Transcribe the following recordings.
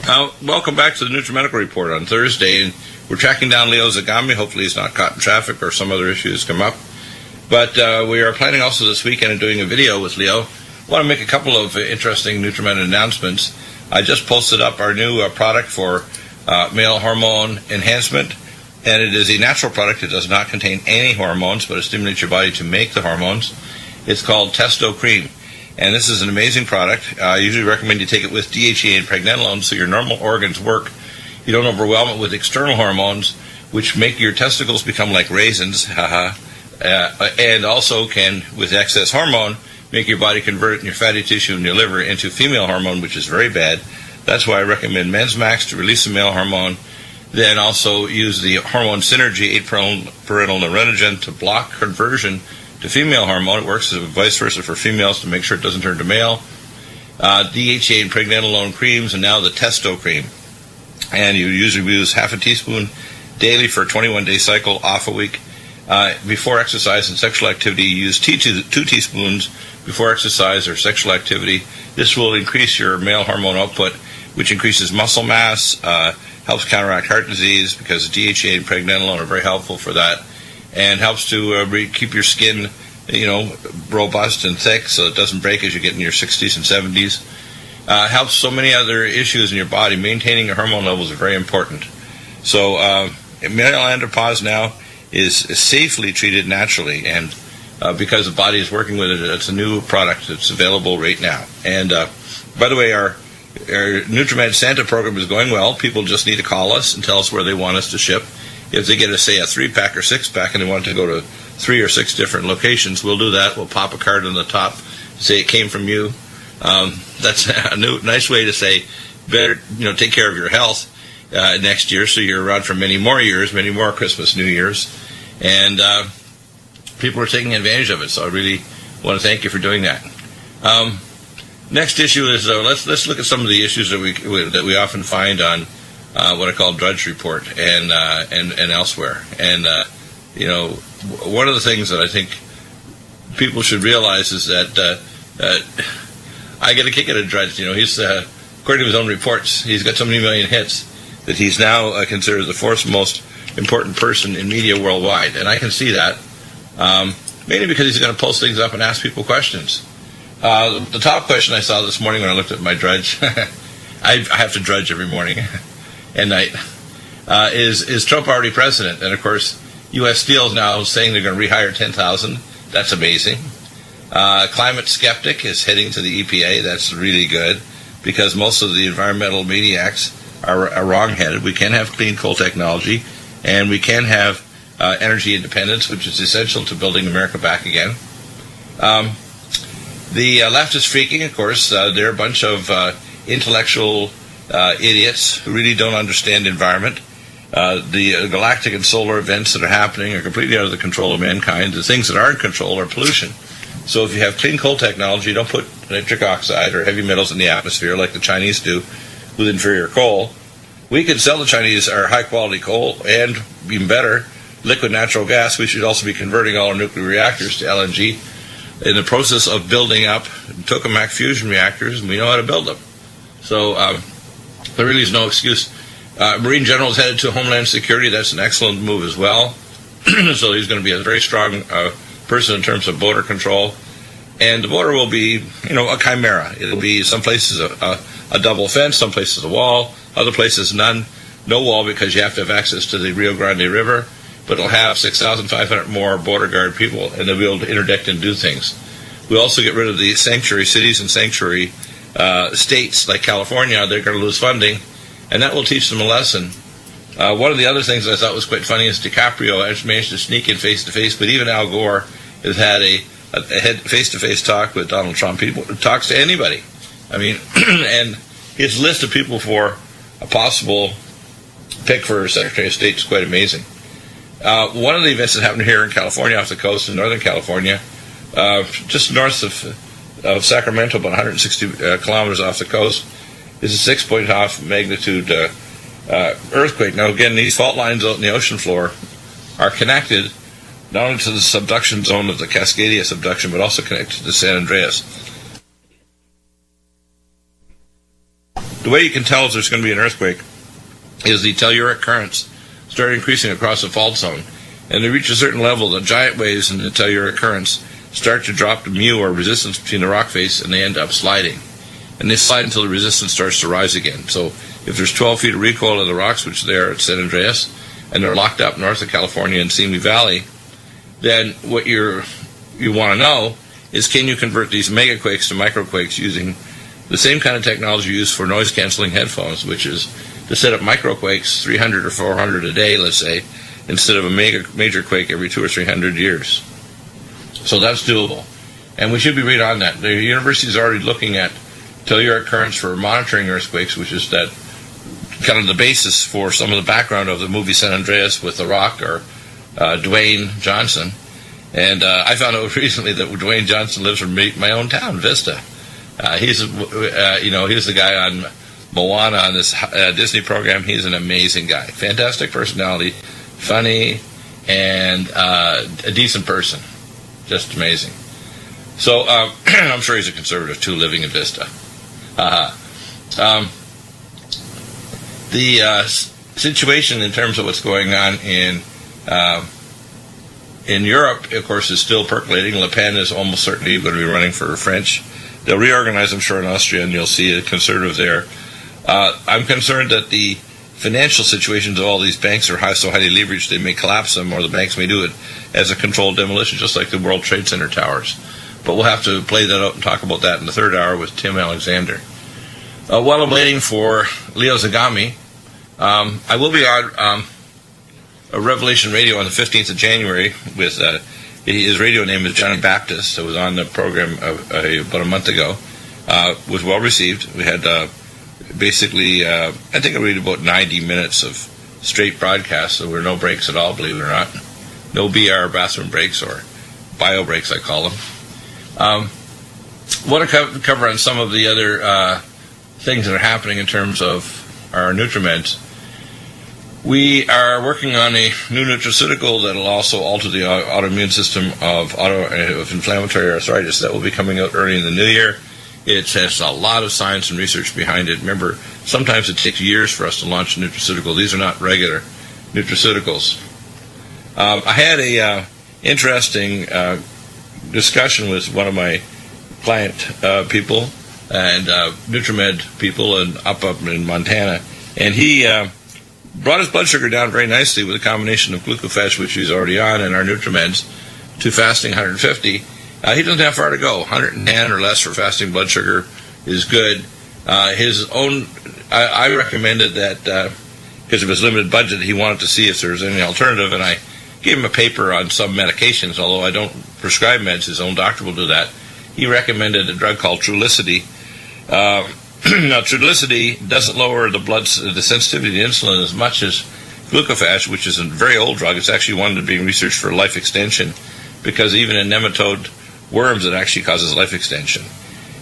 Welcome back to the Nutrimedical Report on Thursday, and we're tracking down Leo Zagami. Hopefully he's not caught in traffic or some other issues come up. But we are planning also this weekend on doing a video with Leo. I want to make a couple of interesting Nutrimed announcements. I just posted up our new product for male hormone enhancement, and it is a natural product. It does not contain any hormones, but it stimulates your body to make the hormones. It's called Testo Cream. And this is an amazing product. I usually recommend you take it with DHEA and pregnenolone so your normal organs work. You don't overwhelm it with external hormones, which make your testicles become like raisins, and also can, with excess hormone, make your body convert it in your fatty tissue and your liver into female hormone, which is very bad. That's why I recommend Men's Max to release the male hormone. Then also use the hormone synergy, 8-parental neurenogen, to block conversion to female hormone. It works as vice versa for females to make sure it doesn't turn to male. DHA and pregnenolone creams, and now the Testo cream. And you usually use half a teaspoon daily for a 21-day cycle, off a week. Before exercise and sexual activity, you use 2 teaspoons before exercise or sexual activity. This will increase your male hormone output, which increases muscle mass, helps counteract heart disease because DHA and pregnenolone are very helpful for that, and helps to keep your skin, robust and thick so it doesn't break as you get in your 60s and 70s. Helps so many other issues in your body. Maintaining your hormone levels are very important. So male andropause now is safely treated naturally, and because the body is working with it, it's a new product that's available right now. And by the way, our Nutrimed Santa program is going well. People just need to call us and tell us where they want us to ship. If they get a 3-pack or 6-pack and they want to go to 3 or 6 different locations, we'll do that. We'll pop a card on the top, say it came from you. That's a nice way to say, better, take care of your health next year, so you're around for many more years, many more Christmas, New Year's, and people are taking advantage of it. So I really want to thank you for doing that. Next issue is let's look at some of the issues that we often find on what I call Drudge Report and elsewhere. And one of the things that I think people should realize is that I get a kick out of Drudge. He's according to his own reports, he's got so many million hits that he's now considered the 4th most important person in media worldwide, and I can see that mainly because he's going to post things up and ask people questions. The top question I saw this morning when I looked at my Drudge, I have to drudge every morning and night, is Trump already president? And of course, U.S. Steel is now saying they're going to rehire 10,000. That's amazing. Climate skeptic is heading to the EPA. That's really good, because most of the environmental maniacs are wrong-headed. We can have clean coal technology, and we can have energy independence, which is essential to building America back again. The left is freaking, of course. They're a bunch of intellectual idiots who really don't understand environment. The galactic and solar events that are happening are completely out of the control of mankind. The things that are in control are pollution. So if you have clean coal technology, don't put nitric oxide or heavy metals in the atmosphere like the Chinese do with inferior coal. We can sell the Chinese our high-quality coal, and even better, liquid natural gas. We should also be converting all our nuclear reactors to LNG in the process of building up tokamak fusion reactors, and we know how to build them. So there really is no excuse. Marine General is headed to Homeland Security. That's an excellent move as well. So he's going to be a very strong person in terms of border control. And the border will be, a chimera. It'll be some places a double fence, some places a wall, other places none. No wall because you have to have access to the Rio Grande River. But it'll have 6,500 more border guard people, and they'll be able to interdict and do things. We'll also get rid of the sanctuary cities and sanctuary states like California. They're going to lose funding, and that will teach them a lesson. One of the other things I thought was quite funny is DiCaprio has managed to sneak in face-to-face, but even Al Gore has had a face-to-face talk with Donald Trump. He talks to anybody. And his list of people for a possible pick for Secretary of State is quite amazing. One of the events that happened here in California, off the coast in Northern California, just north of Sacramento, about 160 kilometers off the coast, is a 6.5 magnitude earthquake. Now, again, these fault lines out in the ocean floor are connected not only to the subduction zone of the Cascadia subduction, but also connected to San Andreas. The way you can tell if there's going to be an earthquake is the telluric currents start increasing across the fault zone. And they reach a certain level, the giant waves in the telluric currents start to drop the mu, or resistance, between the rock face, and they end up sliding. And they slide until the resistance starts to rise again. So if there's 12 feet of recoil of the rocks, which they are at San Andreas, and they're locked up north of California in Simi Valley, then what you want to know is, can you convert these megaquakes to microquakes using the same kind of technology used for noise-canceling headphones, which is to set up microquakes 300 or 400 a day, let's say, instead of a major quake every 200 or 300 years. So that's doable. And we should be right on that. The university is already looking at telluric currents for monitoring earthquakes, which is that kind of the basis for some of the background of the movie San Andreas with The Rock, or Dwayne Johnson. And I found out recently that Dwayne Johnson lives in my own town, Vista. He's the guy on Moana on this Disney program. He's an amazing guy. Fantastic personality, funny, and a decent person. Just amazing. So I'm sure he's a conservative too, living in Vista. The situation in terms of what's going on in Europe, of course, is still percolating. Le Pen is almost certainly going to be running for French. They'll reorganize, I'm sure, in Austria, and you'll see a conservative there. I'm concerned that the financial situations of all these banks are so highly leveraged they may collapse them, or the banks may do it as a controlled demolition, just like the World Trade Center towers. But we'll have to play that out and talk about that in the third hour with Tim Alexander. While I'm waiting for Leo Zagami, I will be on a Revelation Radio on the 15th of January with his radio name is Johnny Baptist. It was on the program about a month ago. Was well received. We had basically, I think I read about 90 minutes of straight broadcasts. So there were no breaks at all, believe it or not. No BR bathroom breaks, or bio breaks, I call them. Want to cover on some of the other things that are happening in terms of our Nutrimeds. We are working on a new nutraceutical that will also alter the autoimmune system of inflammatory arthritis. That will be coming out early in the new year. It has a lot of science and research behind it. Remember, sometimes it takes years for us to launch a nutraceutical. These are not regular nutraceuticals. I had a interesting discussion with one of my client people and Nutrimed people up in Montana, and he brought his blood sugar down very nicely with a combination of glucofesh, which he's already on, and our Nutrimeds, to fasting 150. He doesn't have far to go. 110 or less for fasting blood sugar is good. His own, I recommended that because of his limited budget, he wanted to see if there was any alternative, and I gave him a paper on some medications. Although I don't prescribe meds, his own doctor will do that. He recommended a drug called Trulicity. Now, Trulicity doesn't lower the sensitivity to insulin as much as glucofesh, which is a very old drug. It's actually one that's being researched for life extension, because even in nematode worms, it actually causes life extension.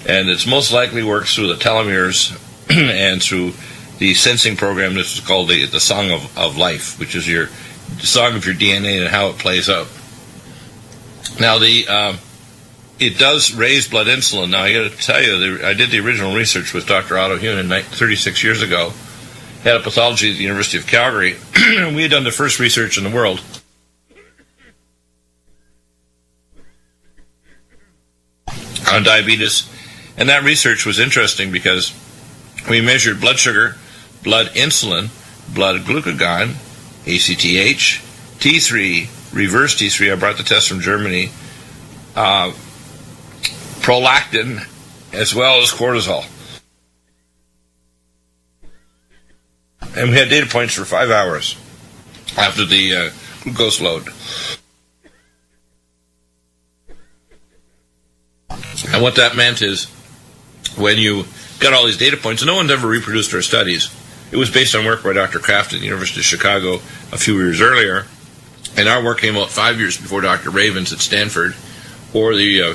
And it's most likely works through the telomeres and through the sensing program that's called the song of life, which is the song of your DNA and how it plays out. Now, it does raise blood insulin. Now, I got to tell you, I did the original research with Dr. Otto Huhn 36 years ago. Had a pathology at the University of Calgary. We had done the first research in the world on diabetes, and that research was interesting because we measured blood sugar, blood insulin, blood glucagon, ACTH, T3, reverse T3, I brought the test from Germany, prolactin, as well as cortisol. And we had data points for 5 hours after the glucose load. And what that meant is, when you got all these data points, and no one's ever reproduced our studies. It was based on work by Dr. Kraft at the University of Chicago a few years earlier, and our work came out 5 years before Dr. Ravens at Stanford, or the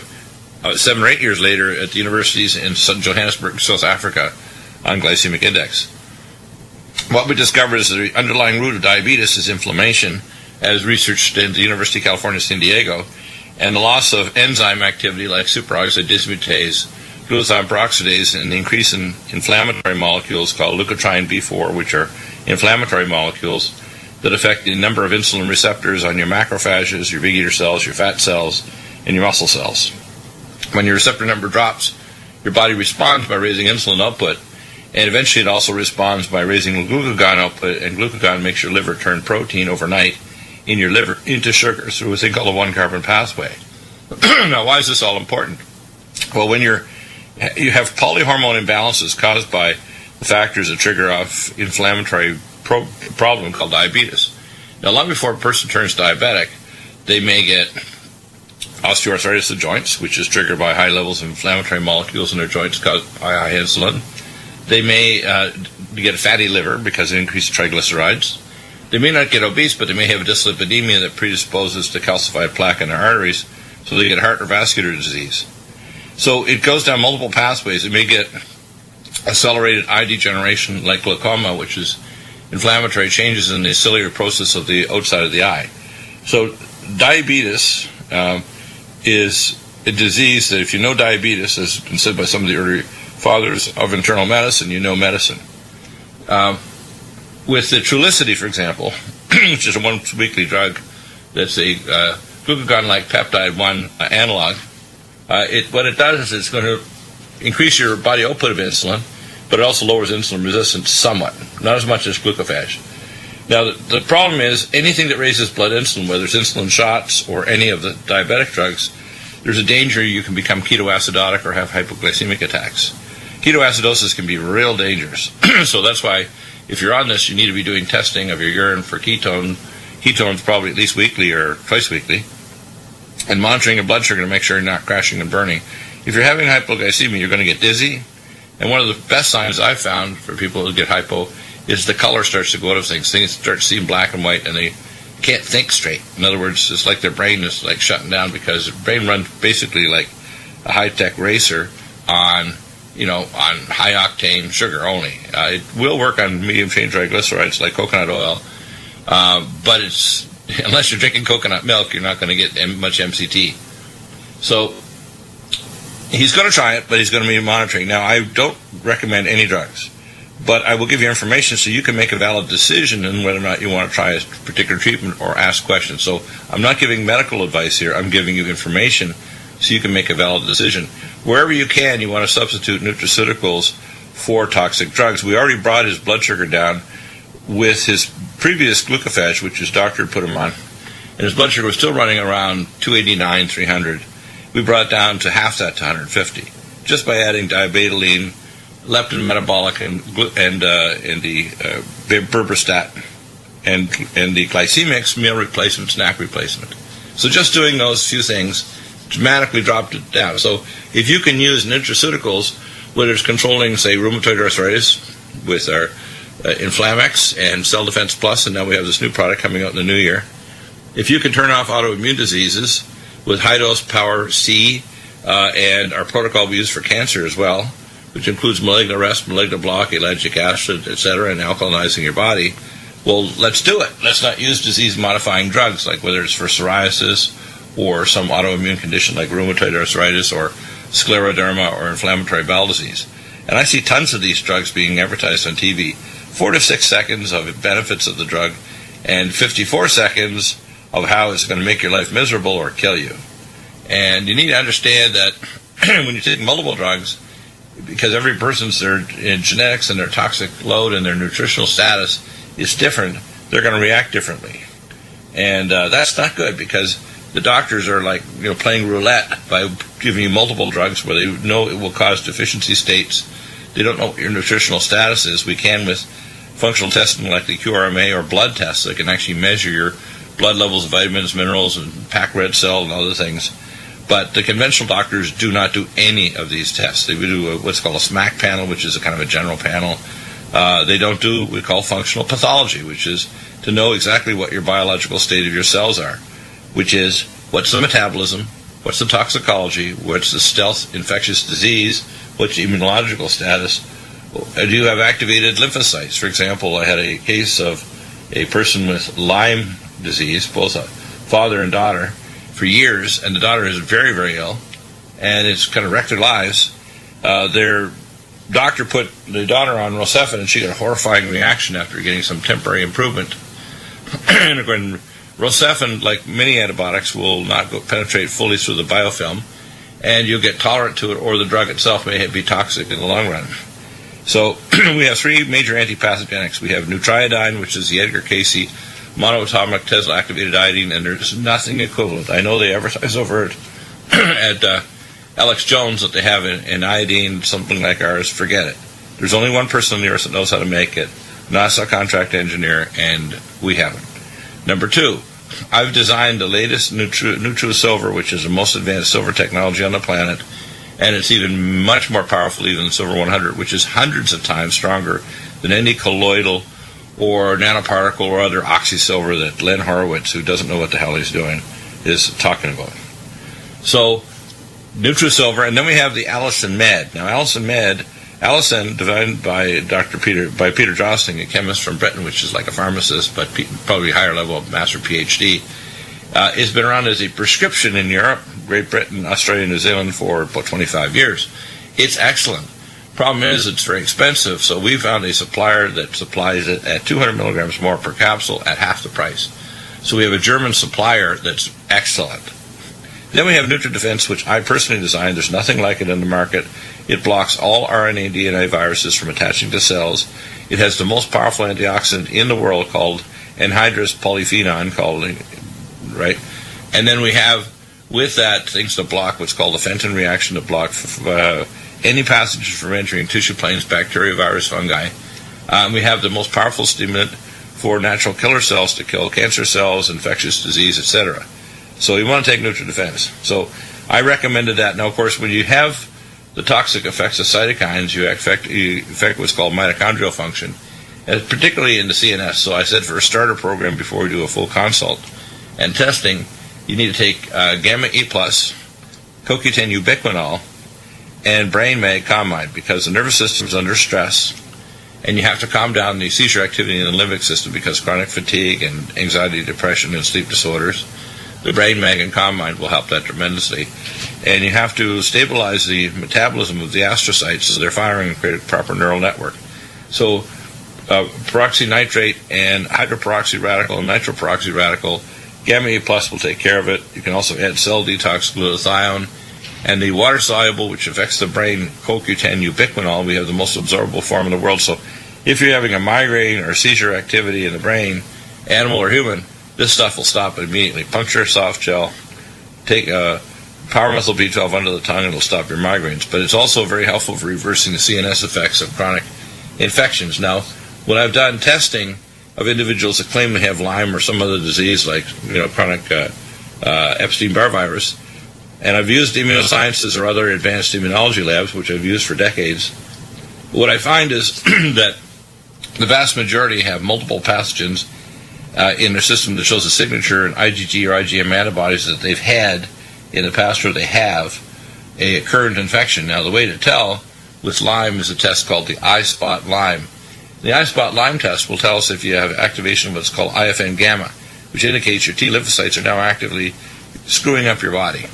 7 or 8 years later at the universities in Johannesburg, South Africa, on glycemic index. What we discovered is the underlying root of diabetes is inflammation, as researched in the University of California, San Diego, and the loss of enzyme activity like superoxide dismutase glutathione peroxidase, and the increase in inflammatory molecules called leukotriene B4, which are inflammatory molecules that affect the number of insulin receptors on your macrophages, your big eater cells, your fat cells, and your muscle cells. When your receptor number drops, your body responds by raising insulin output, and eventually it also responds by raising glucagon output, and glucagon makes your liver turn protein overnight in your liver into sugar through a thing called a one-carbon pathway. Now, why is this all important? Well, when you have polyhormone imbalances caused by the factors that trigger off inflammatory problem called diabetes. Now, long before a person turns diabetic, they may get osteoarthritis of the joints, which is triggered by high levels of inflammatory molecules in their joints caused by high insulin. They may get a fatty liver because of increased triglycerides. They may not get obese, but they may have a dyslipidemia that predisposes to calcified plaque in their arteries, so they get heart or vascular disease. So it goes down multiple pathways. It may get accelerated eye degeneration like glaucoma, which is inflammatory changes in the ciliary process of the outside of the eye. So diabetes is a disease that, if you know diabetes, as has been said by some of the early fathers of internal medicine, you know medicine. With the Trulicity, for example, which is a once-weekly drug that's a glucagon-like peptide 1 analog, what it does is it's going to increase your body output of insulin, but it also lowers insulin resistance somewhat, not as much as glucophage. Now, the problem is anything that raises blood insulin, whether it's insulin shots or any of the diabetic drugs, there's a danger you can become ketoacidotic or have hypoglycemic attacks. Ketoacidosis can be real dangerous. So that's why if you're on this, you need to be doing testing of your urine for ketones probably at least weekly or twice weekly, and monitoring your blood sugar to make sure you're not crashing and burning. If you're having hypoglycemia, you're going to get dizzy. And one of the best signs I've found for people who get hypo is the color starts to go out of things. Things start seeing black and white, and they can't think straight. In other words, it's like their brain is like shutting down, because their brain runs basically like a high-tech racer on high octane sugar only. It will work on medium chain triglycerides like coconut oil, but unless you're drinking coconut milk, you're not going to get much MCT. So he's going to try it, but he's going to be monitoring. Now, I don't recommend any drugs, but I will give you information so you can make a valid decision on whether or not you want to try a particular treatment or ask questions. So I'm not giving medical advice here. I'm giving you information so you can make a valid decision. Wherever you can, you want to substitute nutraceuticals for toxic drugs. We already brought his blood sugar down with his previous glucophage, which his doctor put him on, and his blood sugar was still running around 289, 300. We brought it down to half that, to 150, just by adding diabetoline, leptin metabolic, and the berberstat, and the glycemics, meal replacement, snack replacement. So just doing those few things dramatically dropped it down. So if you can use nutraceuticals, whether it's controlling, say, rheumatoid arthritis with our Inflamex and Cell Defense Plus, and now we have this new product coming out in the new year. If you can turn off autoimmune diseases with high-dose Power C and our protocol we use for cancer as well, which includes malignant arrest, malignant block, ellagic acid, etc., and alkalinizing your body, well, let's do it. Let's not use disease-modifying drugs, like whether it's for psoriasis or some autoimmune condition like rheumatoid arthritis or scleroderma or inflammatory bowel disease. And I see tons of these drugs being advertised on TV. 4 to 6 seconds of benefits of the drug and 54 seconds of how it's going to make your life miserable or kill you. And you need to understand that when you take multiple drugs, because every person's their genetics and their toxic load and their nutritional status is different, they're going to react differently. And that's not good, because the doctors are like playing roulette by giving you multiple drugs where they know it will cause deficiency states. They don't know what your nutritional status is. We can with functional testing like the QRMA or blood tests that can actually measure your blood levels of vitamins, minerals, and packed red cell and other things. But the conventional doctors do not do any of these tests. They do what's called a SMAC panel, which is a kind of a general panel. They don't do what we call functional pathology, which is to know exactly what your biological state of your cells are, which is what's the metabolism, what's the toxicology, what's the stealth infectious disease, what's your immunological status, do you have activated lymphocytes? For example, I had a case of a person with Lyme disease, both a father and daughter, for years, and the daughter is very, very ill, and it's kind of wrecked their lives. their doctor put the daughter on Rocephin, and she got a horrifying reaction after getting some temporary improvement. And again, Rocephin, like many antibiotics, will not penetrate fully through the biofilm, and you'll get tolerant to it, or the drug itself may be toxic in the long run. So we have three major antipathogenics. We have Nutriodine, which is the Edgar Cayce monoatomic Tesla-activated iodine, and there's nothing equivalent. I know they advertise over it at Alex Jones that they have an iodine, something like ours. Forget it. There's only one person on the earth that knows how to make it, NASA contract engineer, and we haven't. Number two, I've designed the latest NutriSilver, which is the most advanced silver technology on the planet, and it's even much more powerful even than Silver 100, which is hundreds of times stronger than any colloidal or nanoparticle or other oxysilver that Len Horowitz, who doesn't know what the hell he's doing, is talking about. So, NutriSilver, and then we have the Allison Med. Now, Allison, designed by Peter Jostling, a chemist from Britain, which is like a pharmacist, but probably higher level, master PhD, has been around as a prescription in Europe, Great Britain, Australia, New Zealand for about 25 years. It's excellent. Problem is, it's very expensive, so we found a supplier that supplies it at 200 milligrams more per capsule at half the price. So we have a German supplier that's excellent. Then we have NutriDefense, which I personally designed. There's nothing like it in the market. It blocks all RNA and DNA viruses from attaching to cells. It has the most powerful antioxidant in the world called anhydrous polyphenol, right? And then we have, with that, things to block what's called the Fenton reaction, to block any pathogens from entering tissue planes, bacteria, virus, fungi. We have the most powerful stimulant for natural killer cells to kill cancer cells, infectious disease, etc. So you want to take NutriDefense. So I recommended that. Now, of course, when you have the toxic effects of cytokines, you affect what's called mitochondrial function, and particularly in the CNS. So I said for a starter program before we do a full consult and testing, you need to take Gamma E+, CoQ10 ubiquinol, and Brain Mag Calmide, because the nervous system is under stress, and you have to calm down the seizure activity in the limbic system because chronic fatigue and anxiety, depression, and sleep disorders. The Brain Mag and Calmide will help that tremendously. And you have to stabilize the metabolism of the astrocytes so they're firing and create a proper neural network. So peroxynitrate and hydroperoxy radical and nitroperoxy radical, Gamma E Plus will take care of it. You can also add cell detox glutathione. And the water-soluble, which affects the brain, CoQ10 ubiquinol, we have the most absorbable form in the world. So if you're having a migraine or seizure activity in the brain, animal or human, this stuff will stop it immediately. Puncture soft gel, take power methyl B12 under the tongue, and it'll stop your migraines. But it's also very helpful for reversing the CNS effects of chronic infections. Now, when I've done testing of individuals that claim to have Lyme or some other disease like chronic Epstein-Barr virus, and I've used immunosciences or other advanced immunology labs, which I've used for decades, what I find is that the vast majority have multiple pathogens in their system that shows a signature in IgG or IgM antibodies that they've had in the past or they have a current infection. Now, the way to tell with Lyme is a test called the I-Spot Lyme. The I-Spot Lyme test will tell us if you have activation of what's called IFN gamma, which indicates your T lymphocytes are now actively screwing up your body.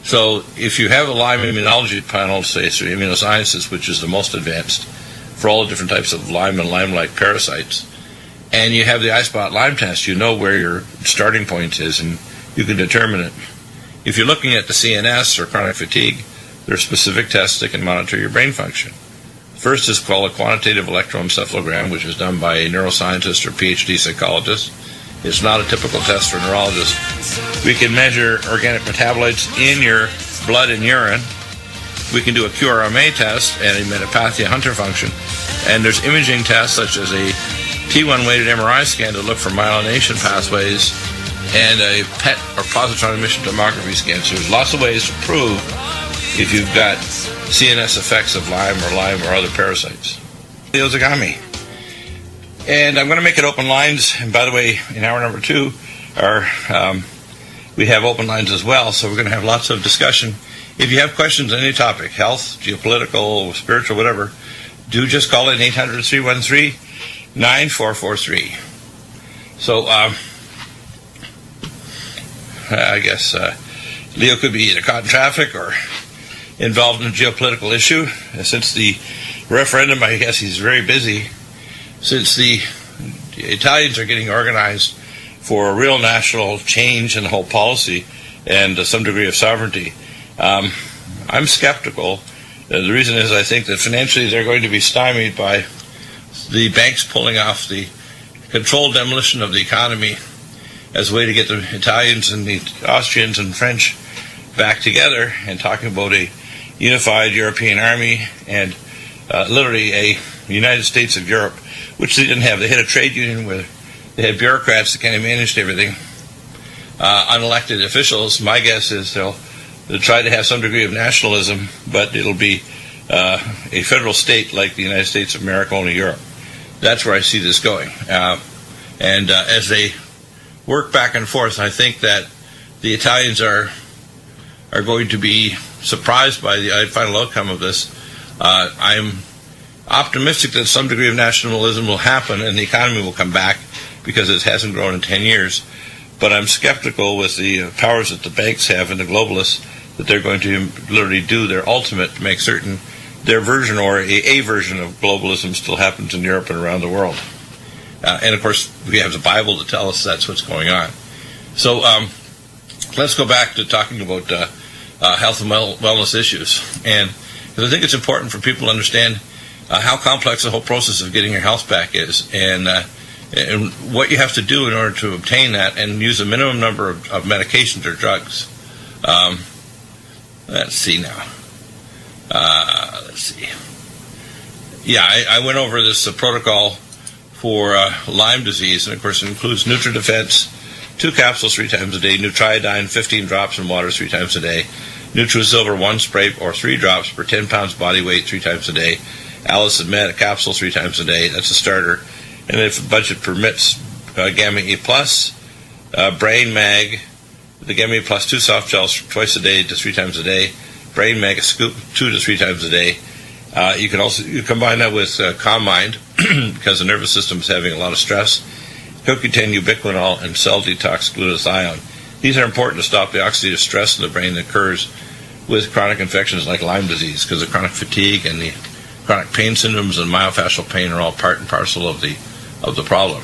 So if you have a Lyme immunology panel, say through immunosciences, which is the most advanced for all the different types of Lyme and Lyme-like parasites, and you have the I-Spot Lyme test, you know where your starting point is, and you can determine it. If you're looking at the CNS or chronic fatigue, there are specific tests that can monitor your brain function. First is called a quantitative electroencephalogram, which is done by a neuroscientist or PhD psychologist. It's not a typical test for a neurologist. We can measure organic metabolites in your blood and urine. We can do a QRMA test and a metapathia Hunter function. And there's imaging tests such as a T1-weighted MRI scan to look for myelination pathways and a PET or positron emission tomography scan. So there's lots of ways to prove if you've got CNS effects of Lyme or other parasites. Leo Zagami. And I'm going to make it open lines. And by the way, in hour number 2, we have open lines as well. So we're going to have lots of discussion. If you have questions on any topic, health, geopolitical, spiritual, whatever, do just call in 800-313-9443. So I guess Leo could be either caught in traffic or involved in a geopolitical issue. Since the referendum, I guess he's very busy. Since the Italians are getting organized for a real national change in the whole policy and some degree of sovereignty, I'm skeptical. The reason is I think that financially they're going to be stymied by the banks pulling off the controlled demolition of the economy as a way to get the Italians and the Austrians and French back together and talking about a unified European army and literally a United States of Europe, which they didn't have. They had a trade union where they had bureaucrats that kind of managed everything, unelected officials. My guess is they'll try to have some degree of nationalism, but it'll be a federal state like the United States of America, only Europe. That's where I see this going. And as they work back and forth, I think that the Italians are going to be surprised by the final outcome of this. I'm optimistic that some degree of nationalism will happen and the economy will come back because it hasn't grown in 10 years. But I'm skeptical with the powers that the banks have and the globalists that they're going to literally do their ultimate to make certain their version or a version of globalism still happens in Europe and around the world. And of course, we have the Bible to tell us that's what's going on. So let's go back to talking about health and wellness issues. And because I think it's important for people to understand how complex the whole process of getting your health back is, and what you have to do in order to obtain that and use a minimum number of medications or drugs. Let's see now. Let's see. Yeah, I went over this protocol for Lyme disease, and of course it includes NutriDefense, 2 capsules 3 times a day, Nutrimedical, 15 drops in water 3 times a day, NutriSilver, 1 spray or 3 drops per 10 pounds body weight 3 times a day, Allicin Med, a capsule 3 times a day. That's a starter. And if the budget permits, Gamma E Plus, Brain Mag, the Gamma E Plus 2 soft gels twice a day to 3 times a day, Brain Mag, a scoop 2 to 3 times a day. You can also combine that with Calm Mind because the nervous system is having a lot of stress. CoQ10, ubiquinol, and cell detox glutathione. These are important to stop the oxidative stress in the brain that occurs with chronic infections like Lyme disease, because the chronic fatigue and the chronic pain syndromes and myofascial pain are all part and parcel of the problem.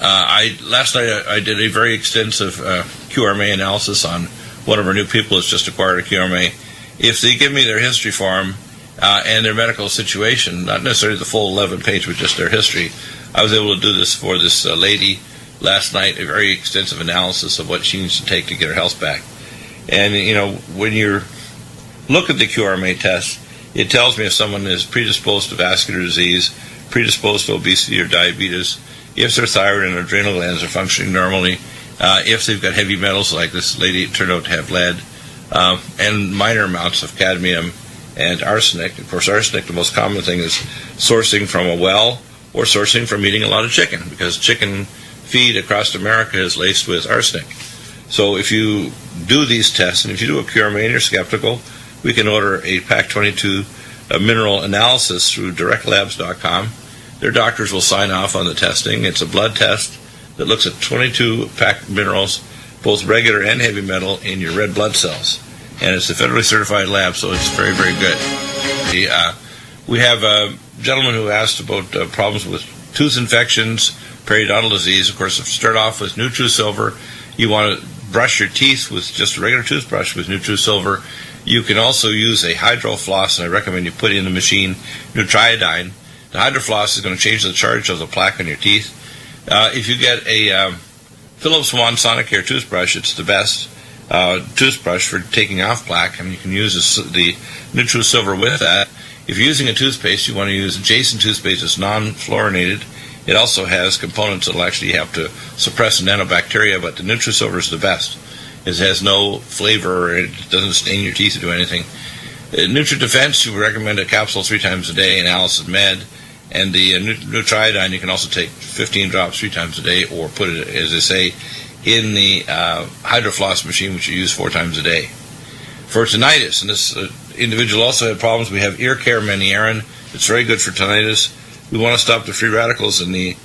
Last night I did a very extensive QRMA analysis on one of our new people who's just acquired a QRMA. If they give me their history form and their medical situation, not necessarily the full 11-page, but just their history, I was able to do this for this lady last night, a very extensive analysis of what she needs to take to get her health back. And, you know, when you look at the QRMA test, it tells me if someone is predisposed to vascular disease, predisposed to obesity or diabetes, if their thyroid and adrenal glands are functioning normally, if they've got heavy metals like this lady turned out to have lead, and minor amounts of cadmium and arsenic. Of course, arsenic, the most common thing, is sourcing from a well or sourcing from eating a lot of chicken, because chicken feed across America is laced with arsenic. So if you do these tests, and if you do a QRMA and you're skeptical, we can order a PAC 22 mineral analysis through directlabs.com. Their doctors will sign off on the testing. It's a blood test that looks at 22 PAC minerals, both regular and heavy metal, in your red blood cells. And it's a federally certified lab, so it's very, very good. We have a gentleman who asked about problems with tooth infections, periodontal disease. Of course, if you start off with NutriSilver, you want to brush your teeth with just a regular toothbrush with NutriSilver. You can also use a hydrofloss, and I recommend you put in the machine Nutrimedical. The hydrofloss is going to change the charge of the plaque on your teeth. If you get a Philips One Sonicare toothbrush, it's the best toothbrush for taking off plaque, and you can use the NutriSilver with that. If you're using a toothpaste, you want to use Jason toothpaste. It's non-fluorinated. It also has components that will actually have to suppress nanobacteria, but the NutriSilver is the best. It has no flavor, it doesn't stain your teeth or do anything. NutriDefense, we recommend a capsule 3 times a day, and Allicin Med. And the Nutrimedical, you can also take 15 drops 3 times a day, or put it, as I say, in the hydrofloss machine, which you use 4 times a day. For tinnitus, and this individual also had problems, we have Ear Care Menierin. It's very good for tinnitus. We want to stop the free radicals in the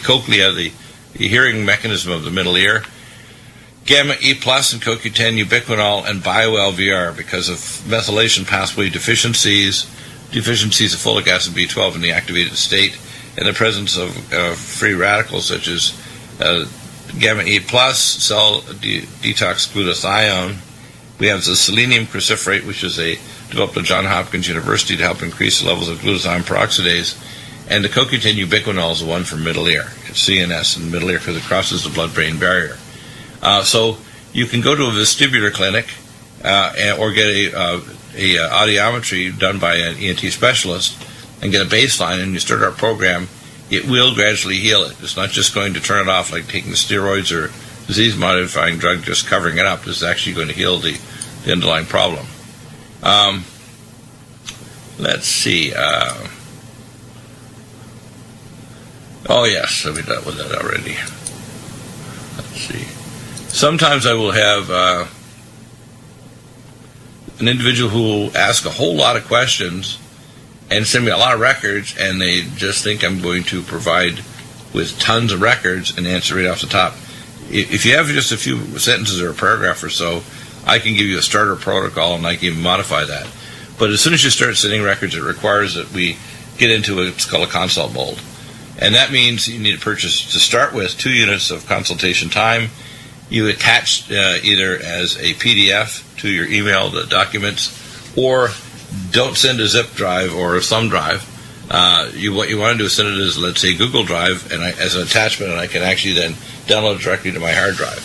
cochlea, the hearing mechanism of the middle ear. Gamma E plus and CoQ10, ubiquinol, and BioLVR because of methylation pathway deficiencies of folic acid B12 in the activated state, and the presence of free radicals such as gamma E plus, cell detox glutathione. We have the selenium cruciferate, which is developed at Johns Hopkins University to help increase the levels of glutathione peroxidase. And the CoQ10 ubiquinol is the one for middle ear, CNS and middle ear, because it crosses the blood-brain barrier. So you can go to a vestibular clinic or get a audiometry done by an ENT specialist and get a baseline, and you start our program. It will gradually heal it. It's not just going to turn it off like taking the steroids or disease-modifying drug, just covering it up. It's actually going to heal the underlying problem. Let's see. Oh, yes, we dealt with that already. Let's see. Sometimes I will have an individual who will ask a whole lot of questions and send me a lot of records, and they just think I'm going to provide with tons of records and answer right off the top. If you have just a few sentences or a paragraph or so, I can give you a starter protocol, and I can even modify that. But as soon as you start sending records, it requires that we get into what's called a consult mold. And that means you need to purchase, to start with, 2 units of consultation time. You attach either as a PDF to your email the documents, or don't send a zip drive or a thumb drive. What you want to do is send it as, let's say, Google Drive, and as an attachment, and I can actually then download it directly to my hard drive.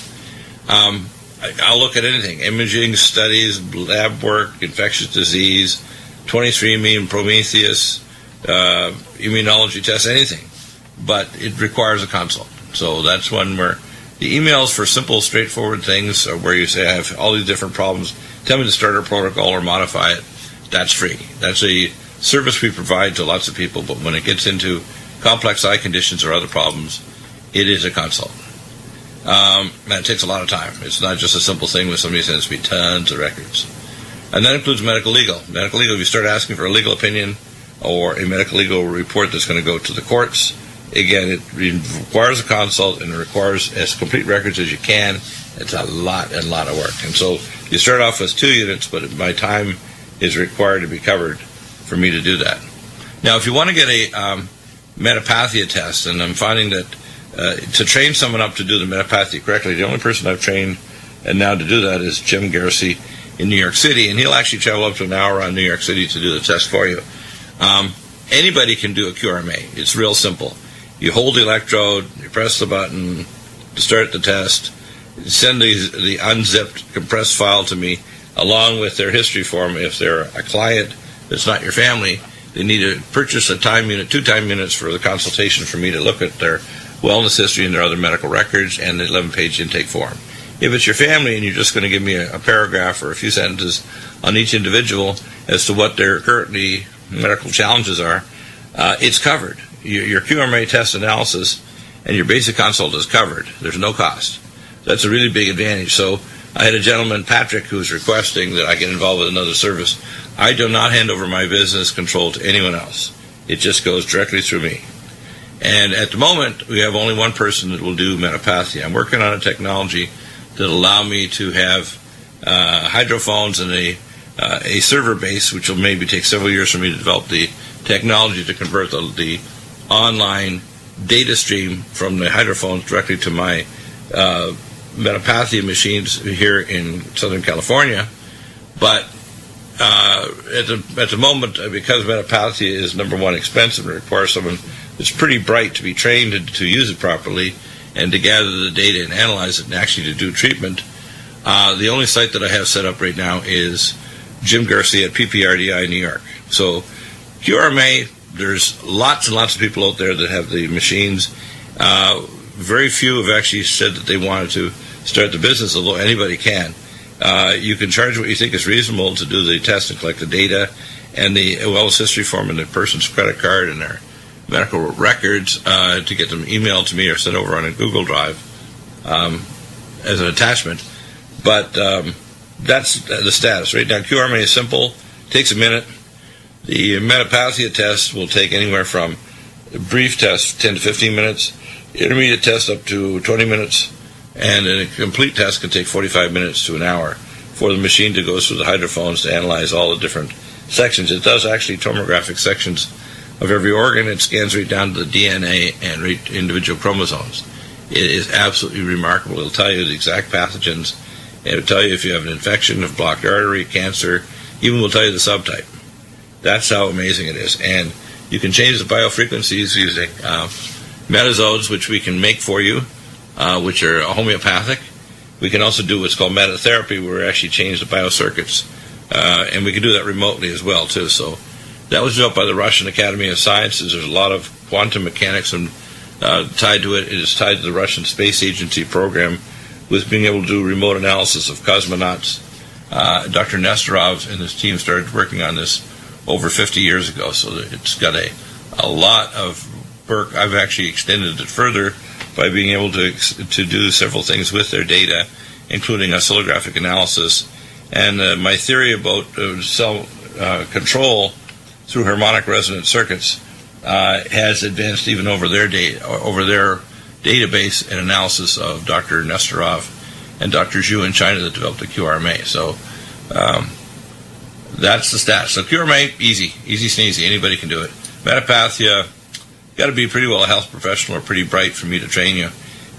I'll look at anything: imaging, studies, lab work, infectious disease, 23andMe and Prometheus, immunology tests, anything. But it requires a consult. So that's one where the emails for simple, straightforward things, where you say, I have all these different problems, tell me the starter protocol or modify it, that's free. That's a service we provide to lots of people, but when it gets into complex eye conditions or other problems, it is a consult. And it takes a lot of time. It's not just a simple thing where somebody sends me tons of records. And that includes medical legal. Medical legal, if you start asking for a legal opinion or a medical legal report that's going to go to the courts, again, it requires a consult, and it requires as complete records as you can. It's a lot of work. And so you start off with 2 units, but my time is required to be covered for me to do that. Now, if you want to get a metapathia test, and I'm finding that to train someone up to do the metapathia correctly, the only person I've trained and now to do that is Jim Garrissey in New York City, and he'll actually travel up to an hour around New York City to do the test for you. Anybody can do a QRMA. It's real simple. You hold the electrode, you press the button to start the test, send the unzipped compressed file to me along with their history form. If they're a client that's not your family, they need to purchase a time unit, 2 time units for the consultation for me to look at their wellness history and their other medical records and the 11-page intake form. If it's your family and you're just going to give me a paragraph or a few sentences on each individual as to what their currently medical challenges are, it's covered. Your QRMA test analysis and your basic consult is covered. There's no cost. That's a really big advantage. So I had a gentleman, Patrick, who's requesting that I get involved with another service. I do not hand over my business control to anyone else. It just goes directly through me. And at the moment, we have only one person that will do metapathia. I'm working on a technology that allow me to have hydrophones and a server base, which will maybe take several years for me to develop the technology to convert the online data stream from the hydrophones directly to my metapathia machines here in Southern California. But at the moment, because metapathia is, number one, expensive and requires someone that's pretty bright to be trained to use it properly and to gather the data and analyze it and actually to do treatment, the only site that I have set up right now is Jim Garcia at PPRDI New York. So QRMA, there's lots and lots of people out there that have the machines. Very few have actually said that they wanted to start the business, although anybody can. You can charge what you think is reasonable to do the test and collect the data and the wellness history form and the person's credit card and their medical records to get them emailed to me or sent over on a Google Drive as an attachment. But that's the status. Right now, QRMA is simple, takes a minute. The metapathia test will take anywhere from a brief test, 10 to 15 minutes, intermediate test up to 20 minutes, And a complete test can take 45 minutes to an hour for the machine to go through the hydrophones to analyze all the different sections. It does actually tomographic sections of every organ. It scans right down to the DNA and individual chromosomes. It is absolutely remarkable. It'll tell you the exact pathogens. It'll tell you if you have an infection, a blocked artery, cancer, even will tell you the subtype. That's how amazing it is. And you can change the biofrequencies using metazodes, which we can make for you, which are homeopathic. We can also do what's called metatherapy, where we actually change the biocircuits. And we can do that remotely as well, too. So that was built by the Russian Academy of Sciences. There's a lot of quantum mechanics tied to it. It is tied to the Russian Space Agency program with being able to do remote analysis of cosmonauts. Dr. Nesterov and his team started working on this over 50 years ago, so it's got a lot of work. I've actually extended it further by being able to do several things with their data, including oscillographic analysis. And my theory about cell control through harmonic resonant circuits has advanced even over their database and analysis of Dr. Nesterov and Dr. Zhu in China that developed the QRMA. So that's the stats. So QRMA, easy sneezy. Anybody can do it. Metapathia, got to be pretty well a health professional or pretty bright for me to train you.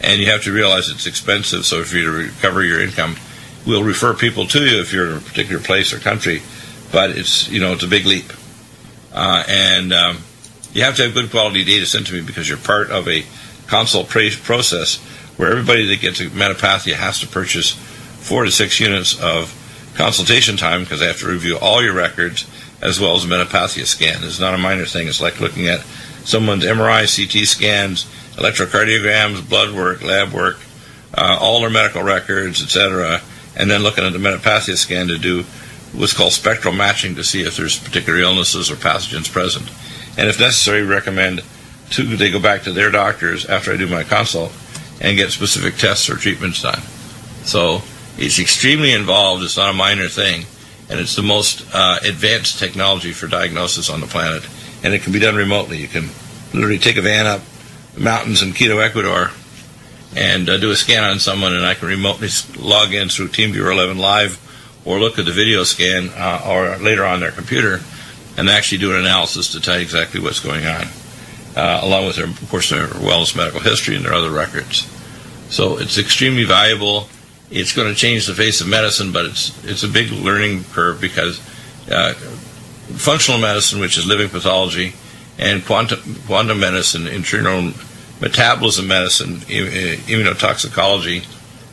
And you have to realize it's expensive, so if you're to recover your income, we'll refer people to you if you're in a particular place or country. But it's a big leap. And you have to have good quality data sent to me because you're part of a consult process where everybody that gets a metapathia has to purchase 4 to 6 units of consultation time because they have to review all your records as well as a metapathia scan. It's not a minor thing. It's like looking at someone's MRI, CT scans, electrocardiograms, blood work, lab work, all their medical records, etc., and then looking at the metapathia scan to do what's called spectral matching to see if there's particular illnesses or pathogens present. And if necessary, recommend they go back to their doctors after I do my consult and get specific tests or treatments done. So it's extremely involved. It's not a minor thing. And it's the most advanced technology for diagnosis on the planet. And it can be done remotely. You can literally take a van up the mountains in Quito, Ecuador, and do a scan on someone, and I can remotely log in through TeamViewer 11 Live or look at the video scan or later on their computer and actually do an analysis to tell you exactly what's going on, along with, of course, their wellness medical history and their other records. So it's extremely valuable. It's going to change the face of medicine, but it's a big learning curve because functional medicine, which is living pathology, and quantum medicine, internal metabolism medicine, immunotoxicology,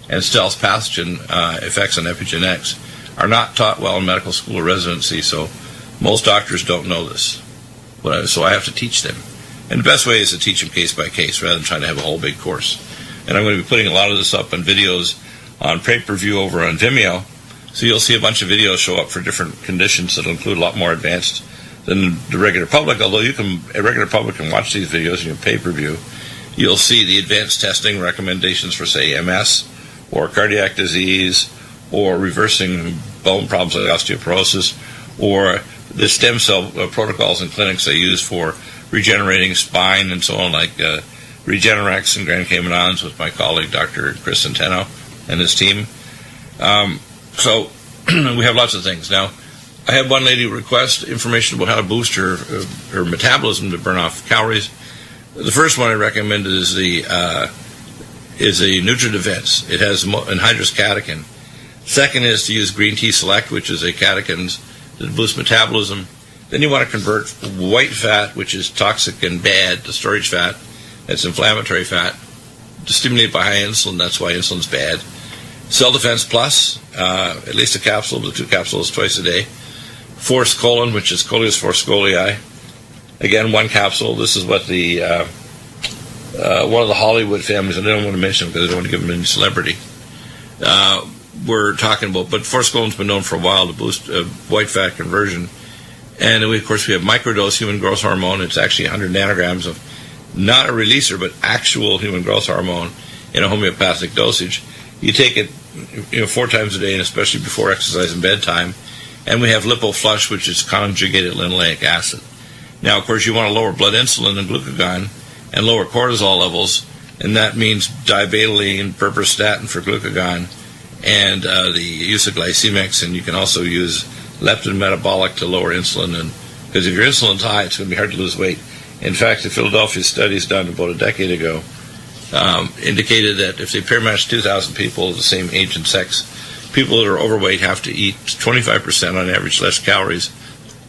and stealth pathogen effects on epigenetics are not taught well in medical school or residency, so most doctors don't know this. So I have to teach them. And the best way is to teach them case by case rather than trying to have a whole big course. And I'm going to be putting a lot of this up on videos on pay-per-view over on Vimeo. So you'll see a bunch of videos show up for different conditions that will include a lot more advanced than the regular public, although a regular public can watch these videos in your pay-per-view. You'll see the advanced testing recommendations for, say, MS or cardiac disease or reversing bone problems like osteoporosis or the stem cell protocols and clinics they use for regenerating spine and so on, like Regenerex and Grand Caymanons with my colleague Dr. Chris Centeno and his team. So we have lots of things. Now, I had one lady request information about how to boost her metabolism to burn off calories. The first one I recommended is the NutriDefense. It has anhydrous catechin. Second is to use Green Tea Select, which is a catechins that boosts metabolism. Then you want to convert white fat, which is toxic and bad, to storage fat. That's inflammatory fat, to stimulate by high insulin. That's why insulin's bad. Cell Defense Plus, at least a capsule to 2 capsules twice a day. Force Colon, which is Coleus forscolii. Again, 1 capsule. This is what the one of the Hollywood families, and I don't want to mention them because I don't want to give them any celebrity, we're talking about. But Force Colon's been known for a while to boost white fat conversion. And then of course, we have microdose human growth hormone. It's actually 100 nanograms of not a releaser, but actual human growth hormone in a homeopathic dosage. You take it 4 times a day, and especially before exercise and bedtime. And we have LipoFlush, which is conjugated linoleic acid. Now, of course, you want to lower blood insulin and glucagon and lower cortisol levels. and that means diabetoline, berberstatin for glucagon, and the use of glycemics, and you can also use leptin metabolic to lower insulin, and because if your insulin's high, it's going to be hard to lose weight. In fact, the Philadelphia studies done about a decade ago indicated that if they pair match 2,000 people of the same age and sex, people that are overweight have to eat 25% on average less calories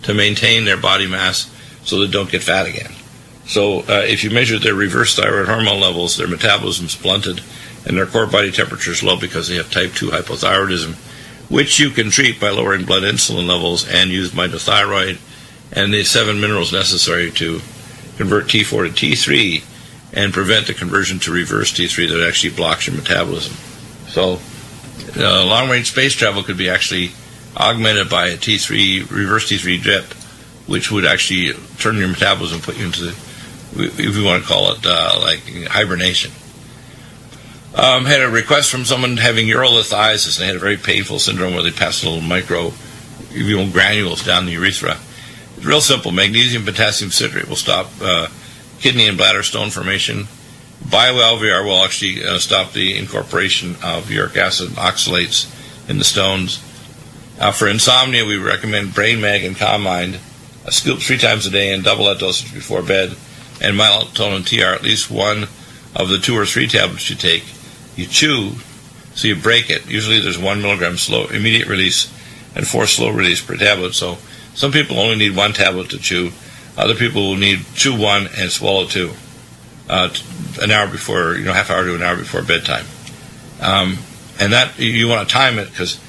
to maintain their body mass so they don't get fat again. So if you measure their reverse thyroid hormone levels, their metabolism's blunted and their core body temperature is low because they have type 2 hypothyroidism, which you can treat by lowering blood insulin levels and use mitothyroid and the 7 minerals necessary to convert T4 to T3 and prevent the conversion to reverse T3 that actually blocks your metabolism. So long-range space travel could be actually augmented by a T3, reverse T3 drip, which would actually turn your metabolism, put you into, if you want to call it, like hibernation. Had a request from someone having urolithiasis, and they had a very painful syndrome where they passed little micro granules down the urethra. It's real simple. Magnesium potassium citrate will stop kidney and bladder stone formation. BioLVR will actually stop the incorporation of uric acid oxalates in the stones. For insomnia, we recommend Brain Mag and Calm Mind, a scoop 3 times a day and double that dosage before bed, and melatonin TR, at least one of the 2 or 3 tablets you take. You chew, so you break it. Usually there's 1 milligram slow immediate release and 4 slow release per tablet. So some people only need 1 tablet to chew. Other people will need chew 1 and swallow 2, an hour before, half hour to an hour before bedtime. And that you want to time it because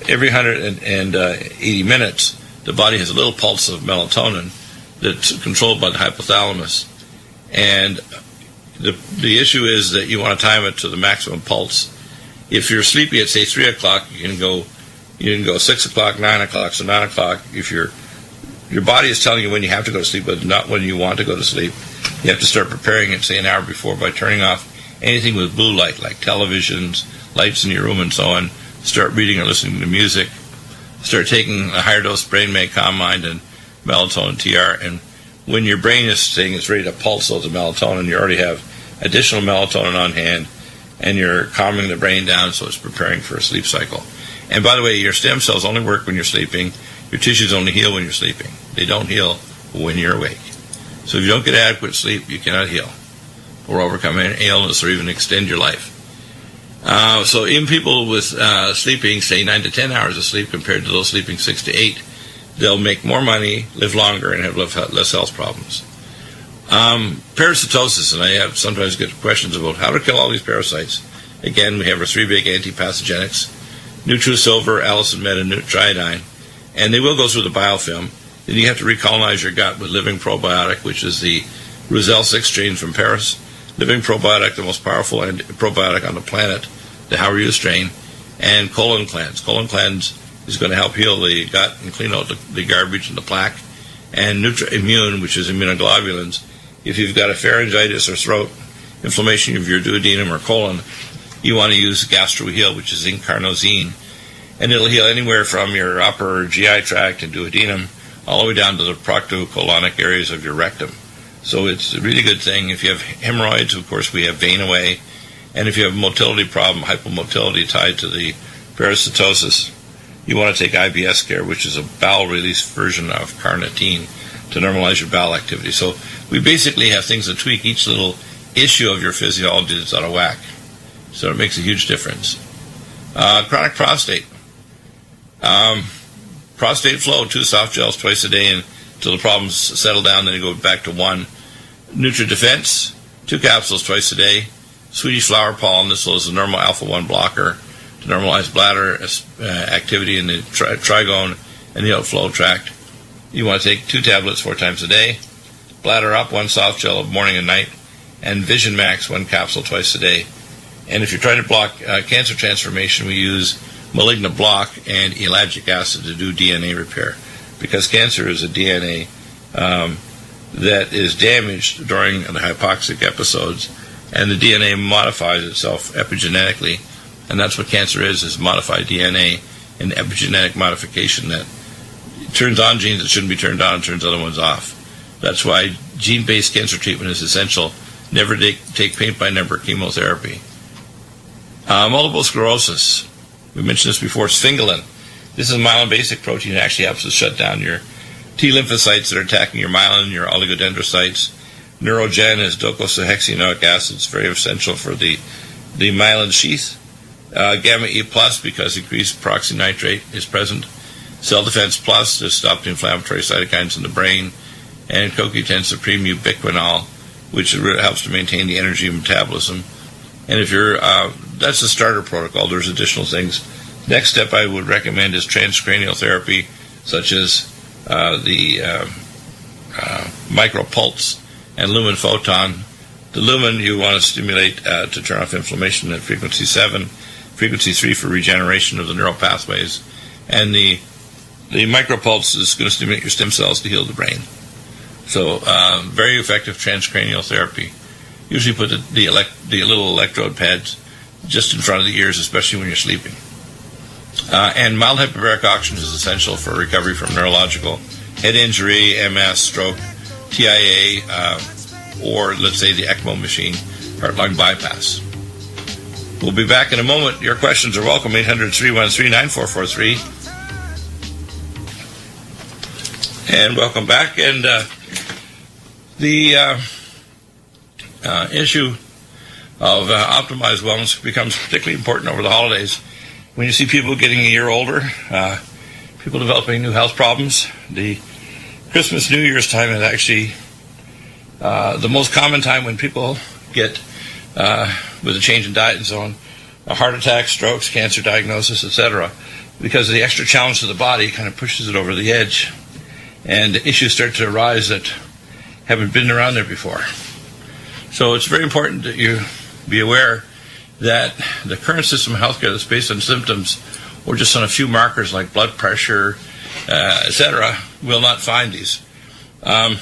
every 180 minutes the body has a little pulse of melatonin that's controlled by the hypothalamus. And the issue is that you want to time it to the maximum pulse. If you're sleepy at say 3 o'clock, you can go 6 o'clock, 9 o'clock. So 9 o'clock, if your body is telling you when you have to go to sleep, but not when you want to go to sleep, you have to start preparing it, say an hour before, by turning off anything with blue light, like televisions, lights in your room, and so on. Start reading or listening to music. Start taking a higher dose Brain Mag, Calm Mind, and melatonin TR. And when your brain is saying it's ready to pulse those melatonin, you already have additional melatonin on hand, and you're calming the brain down so it's preparing for a sleep cycle. And by the way, your stem cells only work when you're sleeping. Your tissues only heal when you're sleeping. They don't heal when you're awake. So if you don't get adequate sleep, you cannot heal or overcome any illness or even extend your life. So even people with sleeping, say 9 to 10 hours of sleep compared to those sleeping 6 to 8, they'll make more money, live longer, and have less health problems. Parasitosis, and I have sometimes get questions about how to kill all these parasites. Again, we have our 3 big antipathogenics, Nutrisilver, Allicin Med, and Nutriodine, and they will go through the biofilm. Then you have to recolonize your gut with Living Probiotic, which is the Roselle 6 strain from Paris. Living Probiotic, the most powerful probiotic on the planet, the How Are You strain, and Colon Cleanse. Colon Cleanse is going to help heal the gut and clean out the garbage and the plaque. And Nutra-Immune, which is immunoglobulins. If you've got a pharyngitis or throat inflammation of your duodenum or colon, you want to use GastroHeal, which is zinc carnosine. And it'll heal anywhere from your upper GI tract and duodenum all the way down to the proctocolonic areas of your rectum. So it's a really good thing. If you have hemorrhoids, of course, we have Vein Away. And if you have a motility problem, hypomotility tied to the parasitosis, you want to take IBS Care, which is a bowel release version of carnitine to normalize your bowel activity. So we basically have things that tweak each little issue of your physiology that's out of whack. So it makes a huge difference. Chronic prostate. Prostate Flow, 2 soft gels twice a day until the problems settle down, then you go back to 1. Nutri Defense, 2 capsules twice a day. Swedish flower pollen, this is a normal alpha-1 blocker to normalize bladder activity in the trigone and the outflow tract. You want to take 2 tablets 4 times a day. Bladder Up, 1 soft gel morning and night. And Vision Max, 1 capsule twice a day. And if you're trying to block cancer transformation, we use Malignant Block and ellagic acid to do DNA repair, because cancer is a DNA that is damaged during the hypoxic episodes, and the DNA modifies itself epigenetically, and that's what cancer is modified DNA and epigenetic modification that turns on genes that shouldn't be turned on and turns other ones off. That's why gene-based cancer treatment is essential, Never take paint-by-number chemotherapy. Multiple sclerosis. We mentioned this before. Sphingolin. This is myelin basic protein. It actually helps to shut down your T lymphocytes that are attacking your myelin, your oligodendrocytes. Neurogen is docosahexaenoic acid. It's very essential for the myelin sheath. Gamma E plus, because increased peroxynitrate is present. Cell defense plus to stop the inflammatory cytokines in the brain. And CoQ10 supreme ubiquinol, which helps to maintain the energy of metabolism. And if you're, that's the starter protocol. There's additional things. Next step I would recommend is transcranial therapy, such as the micropulse and lumen photon. The lumen you want to stimulate to turn off inflammation at frequency 7, frequency 3 for regeneration of the neural pathways, and the micropulse is going to stimulate your stem cells to heal the brain. So very effective transcranial therapy. Usually put the little electrode pads just in front of the ears, especially when you're sleeping. And mild hyperbaric oxygen is essential for recovery from neurological head injury, MS, stroke, TIA, or let's say the ECMO machine, heart-lung bypass. We'll be back in a moment. Your questions are welcome, 800-313-9443. And welcome back. And the issue of optimized wellness becomes particularly important over the holidays. When you see people getting a year older, people developing new health problems, the Christmas, New Year's time is actually the most common time when people get, with a change in diet and so on, a heart attack, strokes, cancer diagnosis, etc., because the extra challenge to the body kind of pushes it over the edge, and issues start to arise that haven't been around there before. So it's very important that you be aware that the current system of healthcare that's based on symptoms or just on a few markers like blood pressure, etc., will not find these. I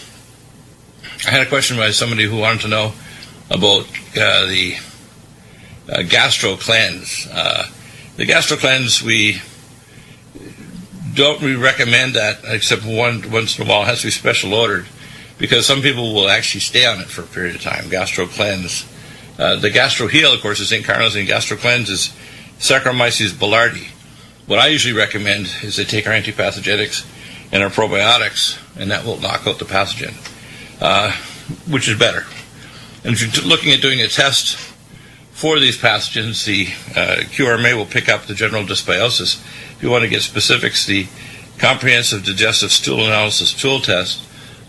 had a question by somebody who wanted to know about the gastro cleanse. The gastro cleanse, we don't really recommend that, except once in a while. It has to be special ordered, because some people will actually stay on it for a period of time. Gastro cleanse. The Gastro Heal, of course, is St. Carnosine. Gastro Cleanse is Saccharomyces boulardii. What I usually recommend is they take our antipathogenics and our probiotics, and that will knock out the pathogen, which is better. And if you're looking at doing a test for these pathogens, the QRMA will pick up the general dysbiosis. If you want to get specifics, the Comprehensive Digestive Stool Analysis Tool Test,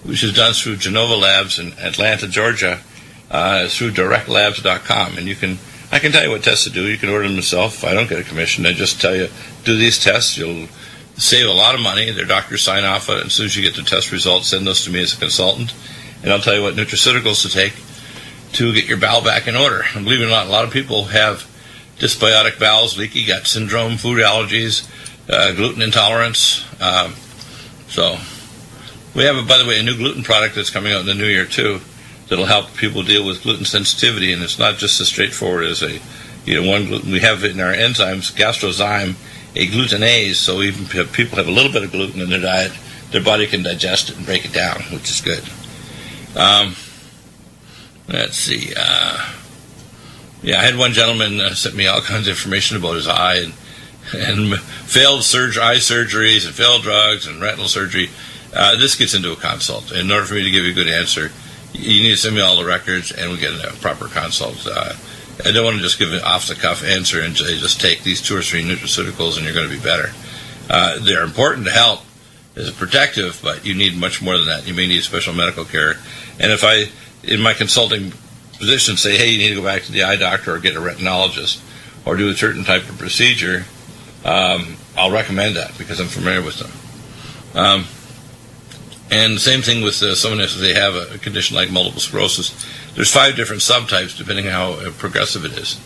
which is done through Genova Labs in Atlanta, Georgia, through directlabs.com, and I can tell you what tests to do. You can order them yourself. I don't get a commission. I just tell you, do these tests. You'll save a lot of money. Their doctors sign off on it. As soon as you get the test results, send those to me as a consultant, and I'll tell you what nutraceuticals to take to get your bowel back in order. And believe it or not, a lot of people have dysbiotic bowels, leaky gut syndrome, food allergies, gluten intolerance. So we have, by the way, a new gluten product that's coming out in the new year too, that'll help people deal with gluten sensitivity, and it's not just as straightforward as one gluten. We have in our enzymes, gastrozyme, a glutenase, so even if people have a little bit of gluten in their diet, their body can digest it and break it down, which is good. Let's see. I had one gentleman sent me all kinds of information about his eye and failed eye surgeries and failed drugs and retinal surgery. This gets into a consult. In order for me to give you a good answer, you need to send me all the records, and we get a proper consult. I don't want to just give an off-the-cuff answer and say, just take these 2 or 3 nutraceuticals and you're going to be better. They're important to help as a protective, but you need much more than that. You may need special medical care. And if I, in my consulting position, say, hey, you need to go back to the eye doctor or get a retinologist or do a certain type of procedure, I'll recommend that because I'm familiar with them. And the same thing with someone if they have a condition like multiple sclerosis. There's 5 different subtypes depending on how progressive it is.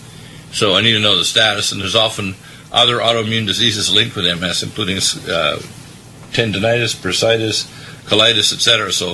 So I need to know the status, and there's often other autoimmune diseases linked with MS, including tendinitis, bursitis, colitis, etc. So